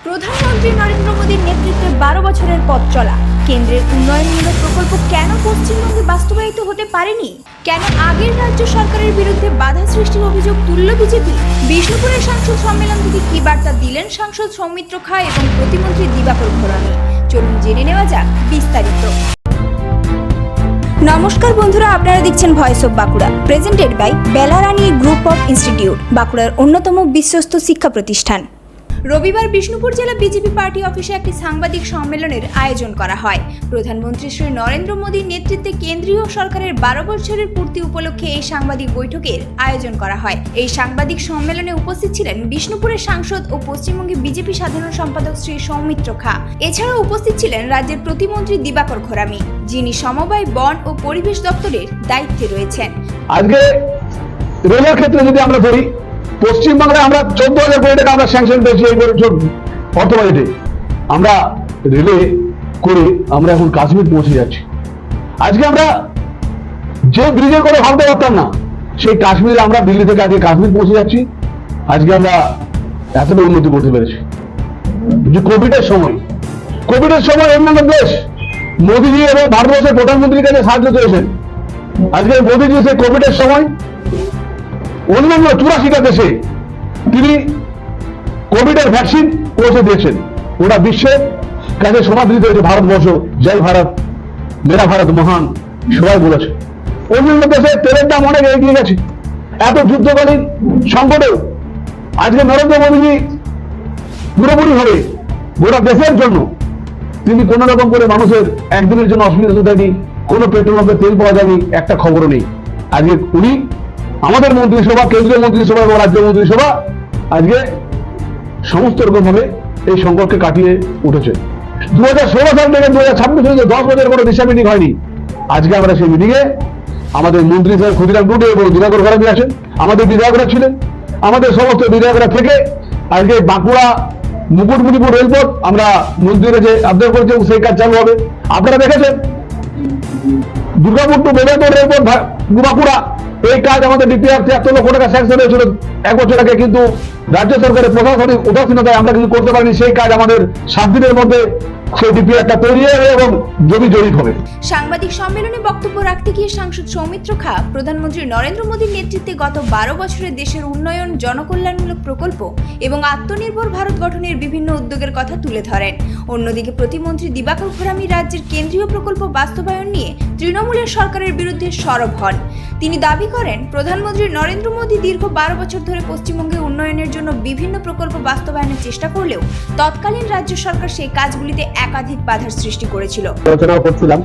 প্রধানমন্ত্রী নরেন্দ্র মোদীর নেতৃত্বে 12 বছরের পথ চলা কেন্দ্রের উন্নয়নমূলক প্রকল্প কেন পশ্চিমবঙ্গে বাস্তবায়িত হতে পারেনি? কেন আগের রাজ্য সরকারের বিরুদ্ধে বাধা সৃষ্টির অভিযোগ তুলল বিজেপি? বিষ্ণুপুরের সাংসদ সম্মেলন থেকে কি বার্তা দিলেন সাংসদ সৌমিত্র খা এবং প্রতিমন্ত্রী দিবাকর ঘোরামি? চলুন জেনে নেওয়া যাক বিস্তারিত। নমস্কার বন্ধুরা, আপনারা দেখছেন voice of Bankura, presented by Belarani group of institute, বাঁকুড়ার অন্যতম বিশ্বস্ত শিক্ষা প্রতিষ্ঠান। রবিবার বিষ্ণুপুর জেলা বিজেপি পার্টি অফিসে একটি সাংবাদিক সম্মেলনের আয়োজন করা হয়। প্রধানমন্ত্রী শ্রী নরেন্দ্র মোদীর নেতৃত্বে কেন্দ্রীয় সরকারের 12 বছরের পূর্তি উপলক্ষে এই সাংবাদিক বৈঠকের আয়োজন করা হয়। এই সাংবাদিক সম্মেলনে উপস্থিত ছিলেন বিষ্ণুপুরের সাংসদ ও পশ্চিমবঙ্গে বিজেপি সাধারণ সম্পাদক শ্রী সৌমিত্র খা। এছাড়াও উপস্থিত ছিলেন রাজ্যের প্রতিমন্ত্রী দিবাকর ঘোরামি, যিনি সমবায়, বন ও পরিবেশ দপ্তরের দায়িত্বে রয়েছেন। আজকে রেলের ক্ষেত্রে যদি আমরা ধরি, পশ্চিমবাংলায় আমরা 14,000 কোটি টাকা আমরা স্যাংশন পেয়েছি এই বছর অর্থ বাজেটে। আমরা রেলে করে আমরা এখন কাশ্মীর পৌঁছে যাচ্ছি। আজকে আমরা যে ব্রিজের করে ভাবতে পারতাম না, সেই কাশ্মীরে আমরা দিল্লি থেকে আজকে কাশ্মীর পৌঁছে যাচ্ছি। আজকে আমরা এতটা উন্নতি করতে পেরেছি। যে কোভিডের সময় অন্যান্য দেশ মোদীজি এবং ভারতবর্ষের প্রধানমন্ত্রীর কাছে সাহায্য চেয়েছেন। আজকে মোদীজি সেই কোভিডের সময় অন্যান্য 84টা দেশে তিনি কোভিডের ভ্যাকসিন পৌঁছে দিয়েছেন। ওরা বিশ্বের কাছে সমাদৃত হয়েছে। ভারতবর্ষ জয় ভারত, মেরা ভারত মহান, সবাই বলেছে। অন্যান্য দেশে তেলের দাম অনেক এগিয়ে গেছে। এত যুদ্ধকালীন সংকটেও আজকে নরেন্দ্র মোদীজি পুরোপুরি ভাবে গোটা দেশের জন্য তিনি কোন রকম করে মানুষের একদিনের জন্য অসুবিধা হতে দেয়নি। কোনো পেট্রোল পাম্পে তেল পাওয়া যায়নি, একটা খবরও নেই। আজকে উনি আমাদের মন্ত্রিসভা, কেন্দ্রীয় মন্ত্রিসভা এবং রাজ্য মন্ত্রিসভা আজকে সমস্ত রকম ভাবে এই সংকটকে কাটিয়ে উঠেছে। 2016 সাল থেকে 2026 পর্যন্ত 10 বছরের কোনো দিশা মিটিং হয়নি। আজকে আমরা সেই মিটিংয়ে আমাদের মন্ত্রী স্যার ক্ষুদিরাম টুডু এবং দিবাকর ঘোরামি আছেন, আমাদের বিধায়করা ছিলেন। আমাদের সমস্ত বিধায়করা থেকে আজকে বাঁকুড়া মুকুটমণিপুর রেলপথ আমরা মন্ত্রীর কাছে আবদার করেছি এবং সেই কাজ চালু হবে। আপনারা দেখেছেন দুর্গাপুর টু বেলাপুর রেলপথ বাঁকুড়া, এই কাজ আমাদের ডিপিআর 73 লক্ষ টাকা স্যাংশন হয়েছিল 1 বছর আগে, কিন্তু রাজ্য সরকারের প্রশাসনিক উদাসীনতায় আমরা কিন্তু করতে পারিনি। সেই কাজ আমাদের 7 দিনের মধ্যে সেই ডিপিআরটা তৈরি হবে এবং জমি জরিপ হবে। সাংবাদিক সম্মেলনে বক্তব্য রাখতে গিয়ে সাংসদ সৌমিত্র খা প্রধানমন্ত্রী নরেন্দ্র মোদীর নেতৃত্বে গত 12 বছরে দেশের উন্নয়ন, জনকল্যাণমূলক প্রকল্প এবং আত্মনির্ভর ভারত গঠনের বিভিন্ন উদ্যোগের কথা তুলে ধরেন। অন্যদিকে প্রতিমন্ত্রী দিবাকর ঘোরামি রাজ্যের কেন্দ্রীয় প্রকল্প বাস্তবায়ন নিয়ে তৃণমূলের সরকারের বিরুদ্ধে সরব হন। তিনি দাবি করেন, প্রধানমন্ত্রী নরেন্দ্র মোদী দীর্ঘ 12 বছর ধরে পশ্চিমবঙ্গে উন্নয়নের জন্য বিভিন্ন প্রকল্প বাস্তবায়নের চেষ্টা করলেও তৎকালীন রাজ্য সরকার সেই কাজগুলিতে একাধিক বাধার সৃষ্টি করেছিল। আলোচনা করছিলাম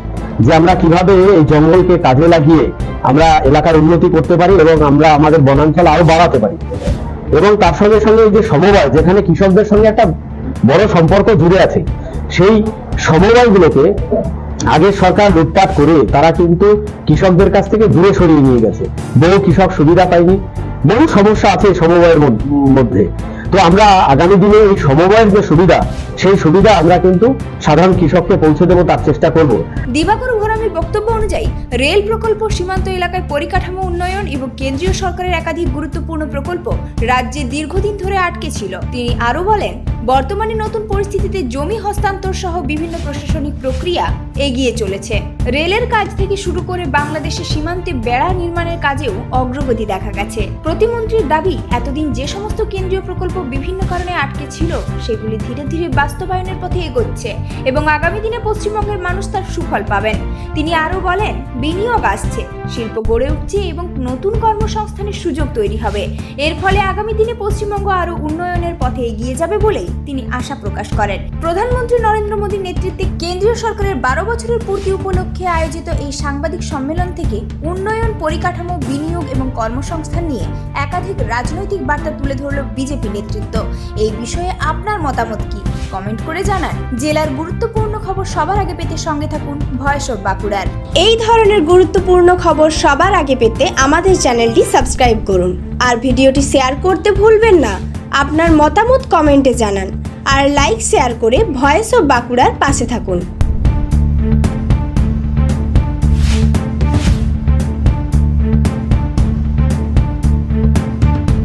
যে আমরা কিভাবে এই জঙ্গলকে কাজে লাগিয়ে আমরা এলাকার উন্নতি করতে পারি এবং আমরা আমাদের বনাঞ্চল আরো বাড়াতে পারি, এবং তার সঙ্গে সঙ্গে যে সমবায়, যেখানে কৃষকদের সঙ্গে একটা বড় সম্পর্ক জুড়ে আছে, সেই সমবায়গুলোকে আগের সরকার লুটপাট করে তারা কিন্তু কৃষকদের কাছ থেকে দূরে সরিয়ে নিয়ে গেছে। বহু কৃষক সুবিধা পায়নি, বহু সমস্যা আছে সমবায়ের মধ্যে। তো আমরা আগামী দিনে এই সমবায়ের যে সুবিধা, সেই সুবিধা আমরা কিন্তু সাধারণ কৃষককে পৌঁছে দেবো, তার চেষ্টা করব। দিবাকর ঘোরামির বক্তব্য অনুযায়ী রেল প্রকল্প, সীমান্ত এলাকায় পরিকাঠামো উন্নয়ন এবং কেন্দ্রীয় সরকারের একাধিক গুরুত্বপূর্ণ প্রকল্প রাজ্যে দীর্ঘদিন ধরে আটকে ছিল। তিনি আরো বলেন, বর্তমানে নতুন পরিস্থিতিতে জমি হস্তান্তর সহ বিভিন্ন প্রশাসনিক প্রক্রিয়া এগিয়ে চলেছে। রেলের কাজ থেকে শুরু করে বাংলাদেশের সীমান্তে বেড়া নির্মাণের কাজেও অগ্রগতি দেখা গেছে। প্রতিমন্ত্রীর দাবি, এতদিন যে সমস্ত কেন্দ্রীয় প্রকল্প বিভিন্ন কারণে আটকে ছিল, সেগুলি ধীরে ধীরে বাস্তবায়নের পথে এগোচ্ছে এবং আগামী দিনে পশ্চিমবঙ্গের মানুষ তার সুফল পাবেন। তিনি আরো বলেন, বিনিয়োগ আসছে, শিল্প গড়ে উঠছে এবং নতুন কর্মসংস্থানের সুযোগ তৈরি হবে। এর ফলে আগামী দিনে পশ্চিমবঙ্গ আরো উন্নয়নের পথে এগিয়ে যাবে বলেই তিনি আশা প্রকাশ করেন। প্রধানমন্ত্রী নরেন্দ্র মোদীর নেতৃত্বে কেন্দ্রীয় সরকারের 12 বছরের পূর্তি উপলক্ষে আয়োজিত এই সাংবাদিক সম্মেলন থেকে উন্নয়ন, পরিকাঠামো, বিনিয়োগ এবং কর্মসংস্থান নিয়ে একাধিক রাজনৈতিক বার্তা তুলে ধরল বিজেপি নেতৃত্ব। এই বিষয়ে আপনার মতামত কি? কমেন্ট করে জানান। জেলার গুরুত্বপূর্ণ খবর সবার আগে পেতে সঙ্গে থাকুন ভয়েস অফ বাঁকুড়ার। এই ধরনের গুরুত্বপূর্ণ খবর সবার আগে পেতে আমাদের চ্যানেলটি সাবস্ক্রাইব করুন আর ভিডিওটি শেয়ার করতে ভুলবেন না। আপনার মতামত কমেন্টে জানান আর লাইক শেয়ার করে ভয়েস অফ বাঁকুড়ার পাশে থাকুন।